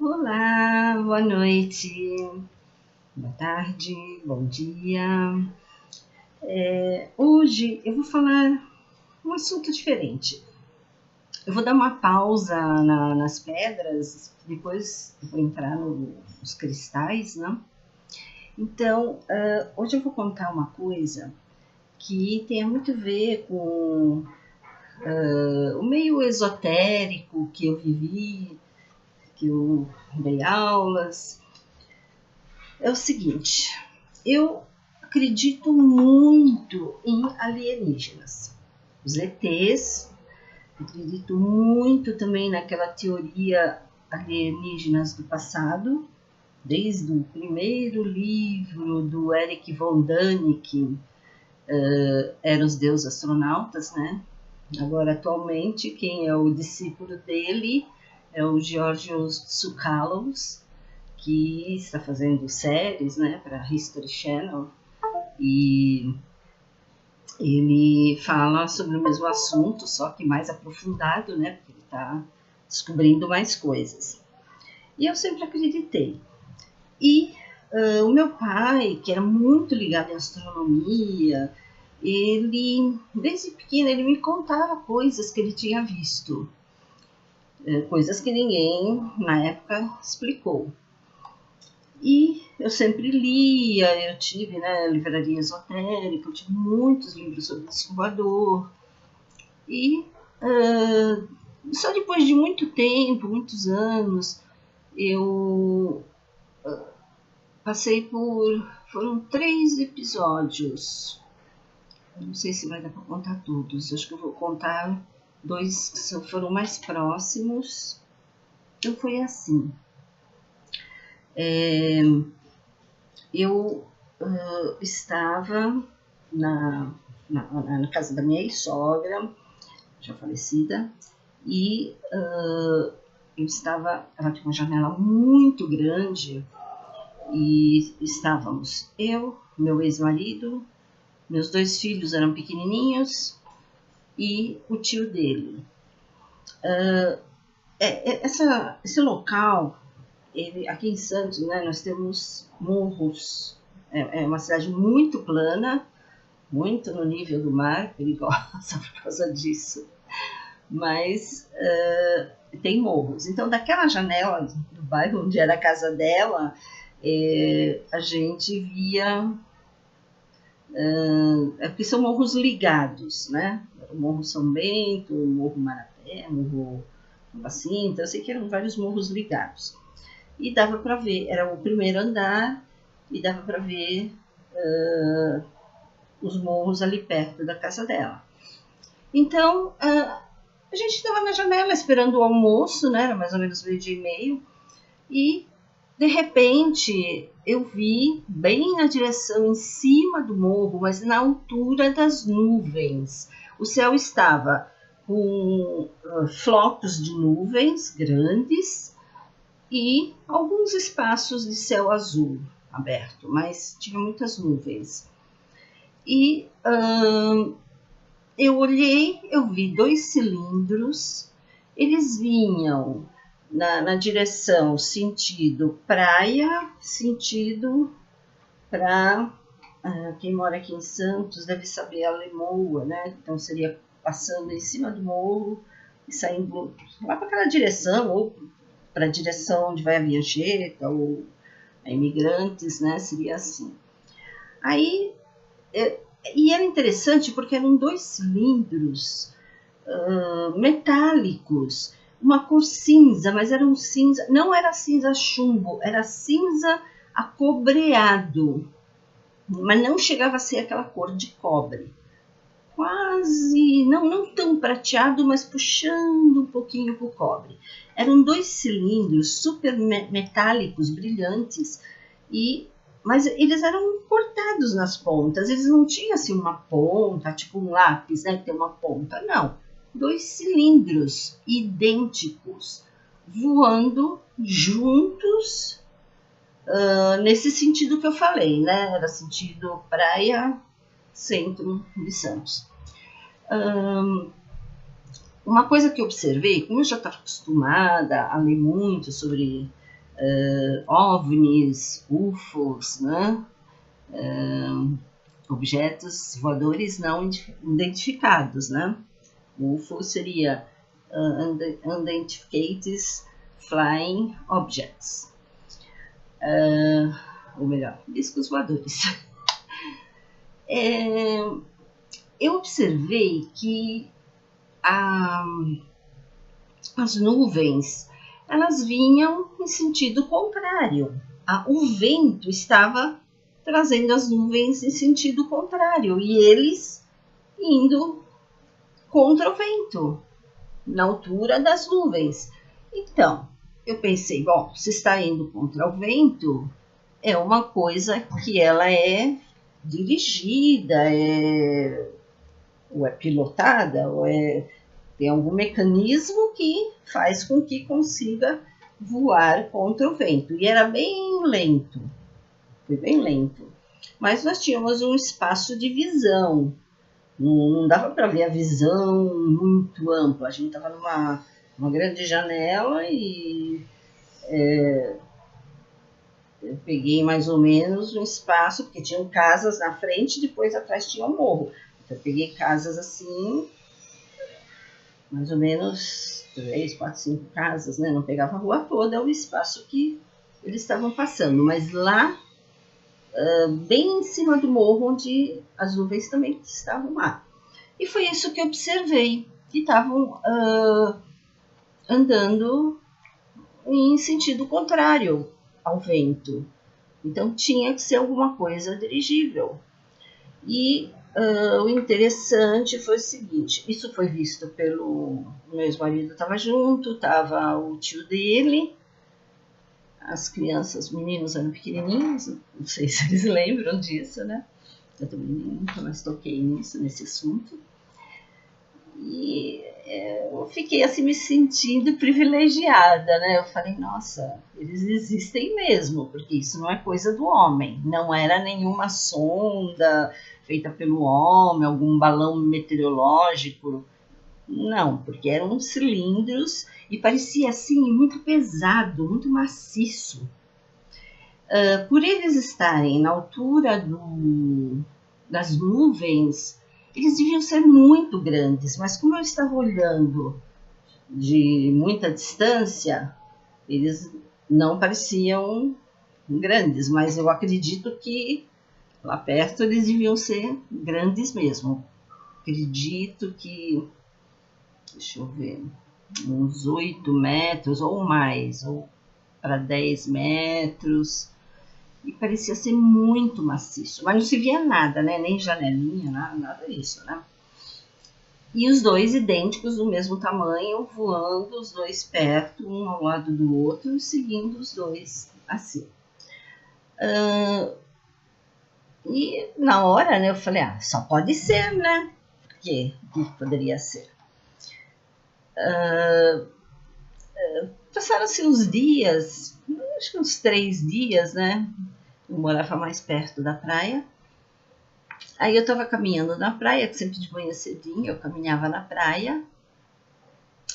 Olá, boa noite, boa tarde, bom dia. Hoje eu vou falar um assunto diferente. Eu vou dar uma pausa nas pedras, depois eu vou entrar nos cristais, né? Então, hoje eu vou contar uma coisa que tem muito a ver com o meio esotérico que eu vivi, que eu dei aulas. É o seguinte, eu acredito muito em alienígenas, os ETs, acredito muito também naquela teoria alienígenas do passado, desde o primeiro livro do Eric von Däniken, Eram os Deuses Astronautas, né? Agora, atualmente, quem é o discípulo dele é o Georgios Tsoukalos, que está fazendo séries, né, para History Channel, e ele fala sobre o mesmo assunto, só que mais aprofundado, né, porque ele está descobrindo mais coisas. E eu sempre acreditei. E o meu pai, que era muito ligado em astronomia, ele, desde pequeno, ele me contava coisas que ele tinha visto, coisas que ninguém, na época, explicou. E eu sempre lia, eu tive, né, livraria esotérica, eu tive muitos livros sobre disco voador. E só depois de muito tempo, muitos anos, eu passei por... Foram 3 episódios. Eu não sei se vai dar para contar todos. Acho que eu vou contar 2 que foram mais próximos. Então foi assim. Eu estava na casa da minha ex-sogra, já falecida, e ela tinha uma janela muito grande, e estávamos eu, meu ex-marido, meus 2 filhos eram pequenininhos, e o tio dele. Esse local, aqui em Santos, né, nós temos morros, é uma cidade muito plana, muito no nível do mar, perigosa por causa disso, mas tem morros. Então, daquela janela do bairro onde era a casa dela, a gente via, porque são morros ligados, né? O Morro São Bento, o Morro Maraté, o Morro Bacinta, eu sei que eram vários morros ligados. E dava para ver, era o primeiro andar, e dava para ver os morros ali perto da casa dela. Então, a gente estava na janela esperando o almoço, né? Era mais ou menos 12:30, e de repente eu vi bem na direção em cima do morro, mas na altura das nuvens. O céu estava com flocos de nuvens grandes e alguns espaços de céu azul aberto, mas tinha muitas nuvens. E eu olhei, eu vi 2 cilindros, eles vinham na direção sentido praia, sentido para... quem mora aqui em Santos deve saber a Lemoa, né? Então seria passando em cima do morro e saindo lá para aquela direção, ou para a direção onde vai a Via Anchieta, ou a Imigrantes, né? Seria assim. Aí, e era interessante porque eram 2 cilindros metálicos, uma cor cinza, mas era um cinza, não era cinza chumbo, era cinza acobreado, mas não chegava a ser aquela cor de cobre. Quase, não tão prateado, mas puxando um pouquinho para o cobre. Eram 2 cilindros super metálicos, brilhantes, mas eles eram cortados nas pontas, eles não tinham assim uma ponta, tipo um lápis, né, que tem uma ponta, não. 2 cilindros idênticos, voando juntos, nesse sentido que eu falei, né, era sentido praia, centro de Santos. Uma coisa que eu observei, como eu já estava acostumada a ler muito sobre OVNIs, UFOs, né? Objetos voadores não identificados, né? O UFO seria Unidentified Flying Objects, ou melhor, discos voadores. Eu observei que as nuvens, elas vinham em sentido contrário. O vento estava trazendo as nuvens em sentido contrário e eles indo contra o vento, na altura das nuvens. Então, eu pensei, bom, se está indo contra o vento, é uma coisa que ela é dirigida, ou é pilotada, ou tem algum mecanismo que faz com que consiga voar contra o vento. E era bem lento, foi bem lento. Mas nós tínhamos um espaço de visão, não dava para ver a visão muito ampla. A gente estava numa grande janela e eu peguei mais ou menos um espaço, porque tinham casas na frente, depois atrás tinha um morro. Então eu peguei casas assim, mais ou menos 3, 4, 5 casas, né? Não pegava a rua toda, é o espaço que eles estavam passando. Mas lá, bem em cima do morro, onde as nuvens também estavam lá. E foi isso que eu observei, que estavam andando em sentido contrário ao vento. Então tinha que ser alguma coisa dirigível. E o interessante foi o seguinte, isso foi visto pelo meu ex-marido, estava junto, estava o tio dele, as crianças, os meninos eram pequenininhos, não sei se eles lembram disso, né? Eu também nunca mais toquei nesse assunto. E eu fiquei assim me sentindo privilegiada, né? Eu falei, nossa, eles existem mesmo, porque isso não é coisa do homem. Não era nenhuma sonda feita pelo homem, algum balão meteorológico. Não, porque eram cilindros e parecia assim muito pesado, muito maciço. Por eles estarem na altura das nuvens, eles deviam ser muito grandes, mas como eu estava olhando de muita distância, eles não pareciam grandes, mas eu acredito que lá perto eles deviam ser grandes mesmo. Acredito que, deixa eu ver, uns 8 metros ou mais, ou para 10 metros. E parecia ser muito maciço, mas não se via nada, né? Nem janelinha, nada disso, né? E os dois idênticos, do mesmo tamanho, voando, os dois perto, um ao lado do outro, seguindo os dois assim. E na hora, né, eu falei, só pode ser, né? O que poderia ser? Passaram-se uns dias, acho que uns 3 dias, né? Eu morava mais perto da praia. Aí eu estava caminhando na praia, que sempre de manhã cedinho eu caminhava na praia.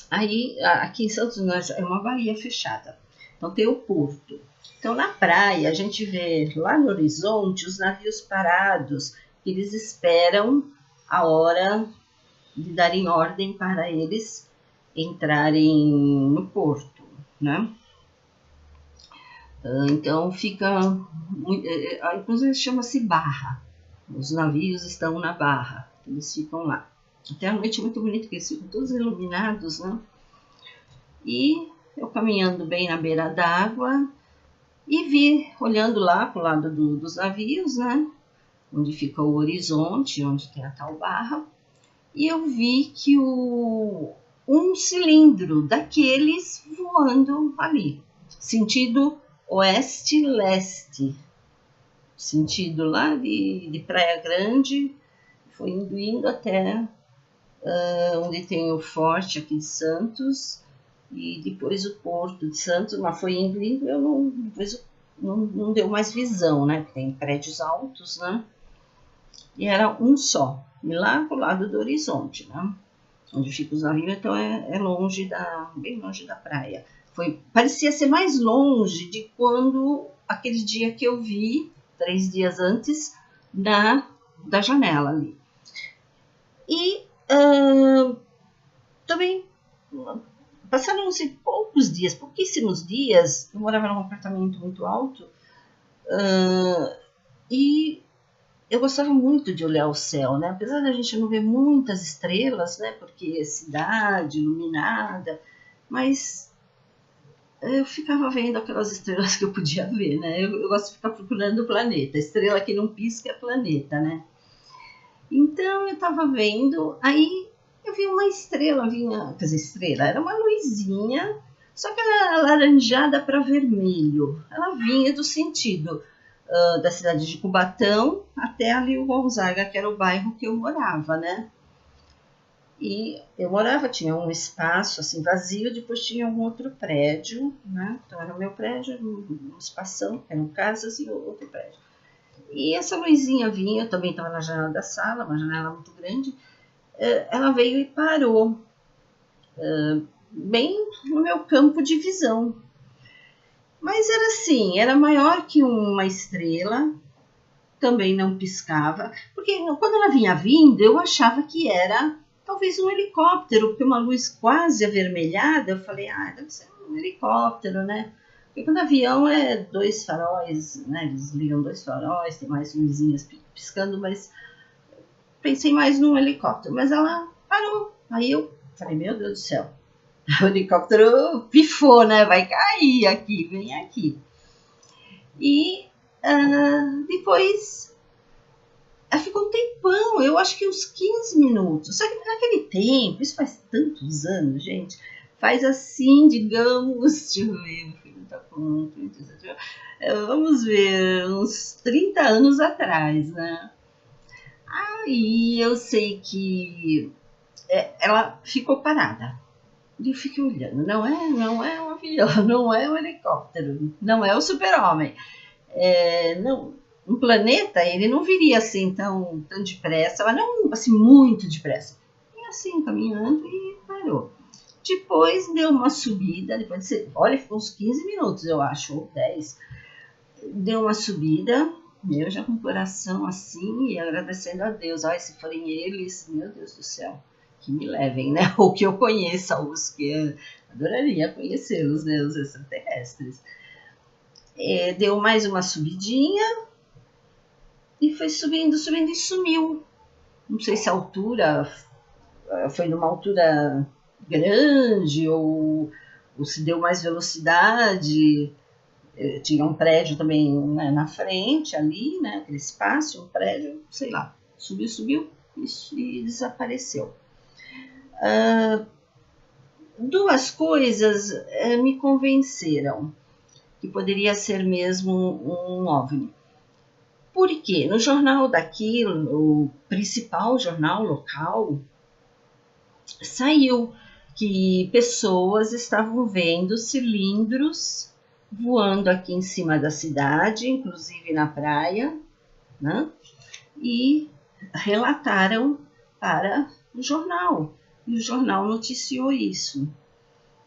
Aí, aqui em Santos, é uma baía fechada. Então tem o porto. Então na praia a gente vê lá no horizonte os navios parados, que eles esperam a hora de darem ordem para eles entrarem no porto, né? Então fica, inclusive chama-se barra. Os navios estão na barra, eles ficam lá. Até a noite é muito bonito, porque eles ficam todos iluminados, né? E eu caminhando bem na beira d'água e vi, olhando lá para o lado dos navios, né? Onde fica o horizonte, onde tem a tal barra. E eu vi que um cilindro daqueles voando ali, sentido oeste-leste, sentido lá de Praia Grande, foi indo até onde tem o forte aqui de Santos, e depois o porto de Santos, mas foi indo, depois não deu mais visão, né, porque tem prédios altos, né, e era um só, e lá pro lado do horizonte, né. onde ficam os navios, então é longe bem longe da praia. Parecia ser mais longe de quando aquele dia que eu vi, 3 dias antes, da janela ali. E também passaram-se pouquíssimos dias. Eu morava num apartamento muito alto e eu gostava muito de olhar o céu, né? Apesar da gente não ver muitas estrelas, né? Porque é cidade iluminada, mas eu ficava vendo aquelas estrelas que eu podia ver, né? Eu gosto de ficar procurando o planeta. A estrela que não pisca é planeta, né? Então eu estava vendo, aí eu vi uma estrela, era uma luzinha, só que ela era alaranjada para vermelho. Ela vinha do sentido da cidade de Cubatão até ali o Gonzaga, que era o bairro que eu morava, né? E eu morava, tinha um espaço assim vazio, depois tinha um outro prédio, né? Então era o meu prédio, um espação, eram casas e outro prédio. E essa luzinha vinha, eu também estava na janela da sala, uma janela muito grande, ela veio e parou bem no meu campo de visão. Mas era assim, era maior que uma estrela, também não piscava, porque quando ela vinha vindo, eu achava que era talvez um helicóptero, porque uma luz quase avermelhada, eu falei, deve ser um helicóptero, né? Porque quando avião é 2 faróis, né? Eles ligam 2 faróis, tem mais luzinhas piscando, mas pensei mais num helicóptero. Mas ela parou, aí eu falei, meu Deus do céu, o helicóptero pifou, né? Vai cair aqui, vem aqui. E depois ficou um tempão, eu acho que uns 15 minutos. Só que naquele tempo, isso faz tantos anos, gente, faz assim, digamos, deixa eu ver, meu filho tá com 37, vamos ver, uns 30 anos atrás, né? Aí eu sei que ela ficou parada. E eu fiquei olhando, não é um avião, não é um helicóptero, não é o super-homem. Não, um planeta, ele não viria assim tão depressa, mas não assim muito depressa. E assim, caminhando e parou. Depois deu uma subida, depois olha, ficou uns 15 minutos, eu acho, ou 10. Deu uma subida, eu já com o coração assim, e agradecendo a Deus. Se forem eles, meu Deus do céu, que me levem, né? Ou que eu conheça os que eu adoraria conhecê-los, né? Os extraterrestres. Deu mais uma subidinha e foi subindo e sumiu. Não sei se a altura foi numa altura grande ou se deu mais velocidade. Tinha um prédio também, né, na frente ali, né, aquele espaço, um prédio, sei lá, subiu e desapareceu. Duas coisas me convenceram que poderia ser mesmo um OVNI. Por quê? No jornal daqui, o principal jornal local, saiu que pessoas estavam vendo cilindros voando aqui em cima da cidade, inclusive na praia, né? E relataram para o jornal. E o jornal noticiou isso.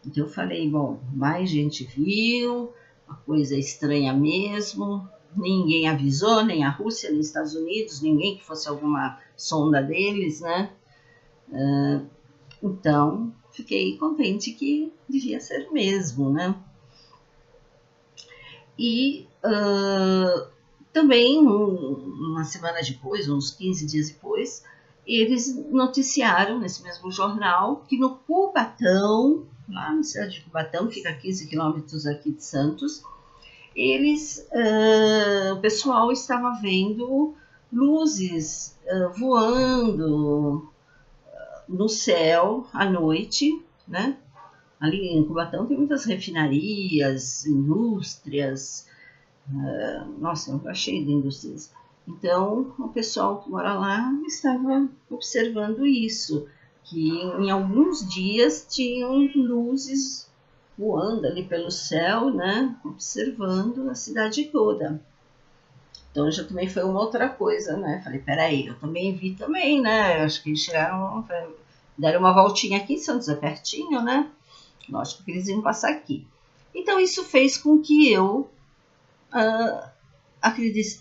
Então eu falei, bom, mais gente viu, uma coisa estranha mesmo, ninguém avisou, nem a Rússia, nem os Estados Unidos, ninguém que fosse alguma sonda deles, né? Então, fiquei contente que devia ser mesmo, né? E também, uma semana depois, uns 15 dias depois, eles noticiaram nesse mesmo jornal que no Cubatão, lá na cidade de Cubatão, que fica a 15 quilômetros aqui de Santos, o pessoal estava vendo luzes voando no céu à noite, né? Ali em Cubatão tem muitas refinarias, indústrias, nossa, eu achei de indústrias. Então, o pessoal que mora lá estava observando isso, que em alguns dias tinham luzes voando ali pelo céu, né, observando a cidade toda. Então já também foi uma outra coisa, né? Falei, peraí, eu também vi também, né? Acho que eles chegaram, deram uma voltinha aqui, Santos é pertinho, né? Lógico que eles iam passar aqui. Então isso fez com que eu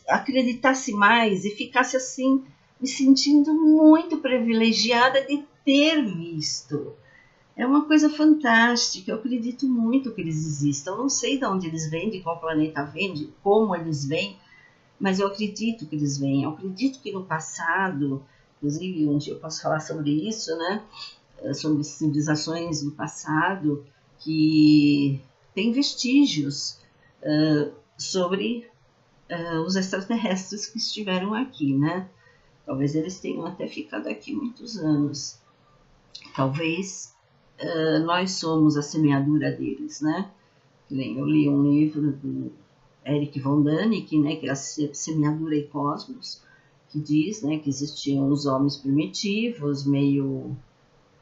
acreditasse mais e ficasse assim, me sentindo muito privilegiada de ter visto. É uma coisa fantástica, eu acredito muito que eles existam. Eu não sei de onde eles vêm, de qual planeta vêm, de como eles vêm, mas eu acredito que eles vêm. Eu acredito que no passado, inclusive um dia eu posso falar sobre isso, né? Sobre civilizações do passado que têm vestígios sobre os extraterrestres que estiveram aqui, né? Talvez eles tenham até ficado aqui muitos anos. Talvez nós somos a semeadura deles, né? Eu li um livro do Eric von Däniken, né, que é a Semeadura e Cosmos, que diz, né, que existiam os homens primitivos, meio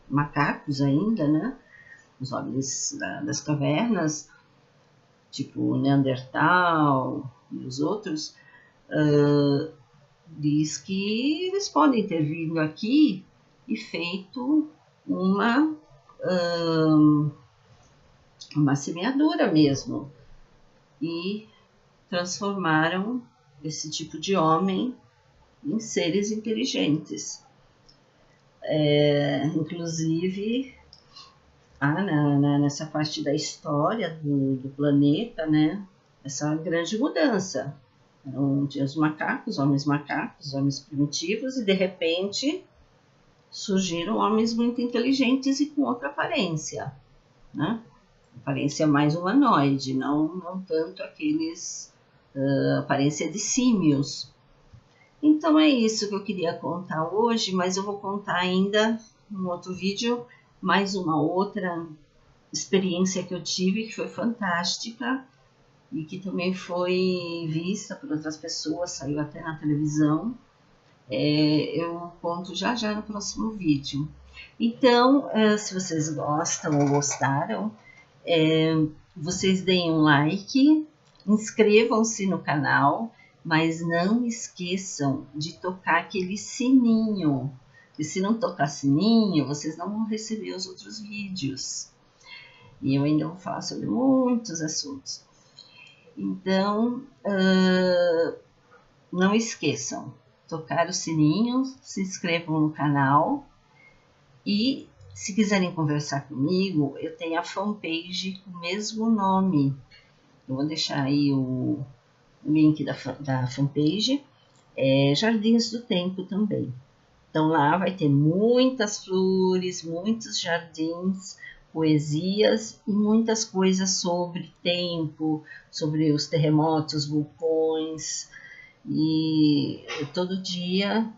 macacos ainda, né? Os homens das cavernas, tipo Neandertal e os outros, diz que eles podem ter vindo aqui e feito uma semeadura mesmo, e transformaram esse tipo de homem em seres inteligentes. Inclusive, nessa parte da história do planeta, né, essa grande mudança. Tinha os macacos, homens primitivos, e de repente surgiram homens muito inteligentes e com outra aparência, né? Aparência mais humanoide, não tanto aqueles aparência de símios. Então é isso que eu queria contar hoje, mas eu vou contar ainda num outro vídeo mais uma outra experiência que eu tive, que foi fantástica e que também foi vista por outras pessoas, saiu até na televisão. Eu conto já no próximo vídeo. Então, se vocês gostam ou gostaram, vocês deem um like, inscrevam-se no canal, mas não esqueçam de tocar aquele sininho, porque se não tocar sininho, vocês não vão receber os outros vídeos. E eu ainda vou falar sobre muitos assuntos. Então, não esqueçam, tocar o sininho, se inscrevam no canal e se quiserem conversar comigo, eu tenho a fanpage com o mesmo nome. Eu vou deixar aí o link da fanpage, Jardins do Tempo também. Então lá vai ter muitas flores, muitos jardins, poesias e muitas coisas sobre tempo, sobre os terremotos, vulcões. E todo dia,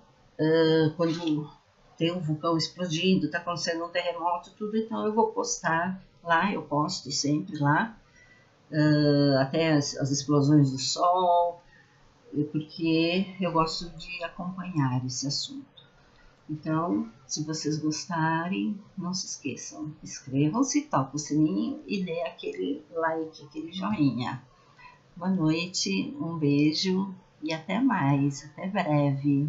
quando tem um vulcão explodindo, está acontecendo um terremoto, tudo, então eu vou postar lá, eu posto sempre lá, até as explosões do sol, porque eu gosto de acompanhar esse assunto. Então, se vocês gostarem, não se esqueçam, inscrevam-se, toquem o sininho e dê aquele like, aquele joinha. Boa noite, um beijo e até mais, até breve.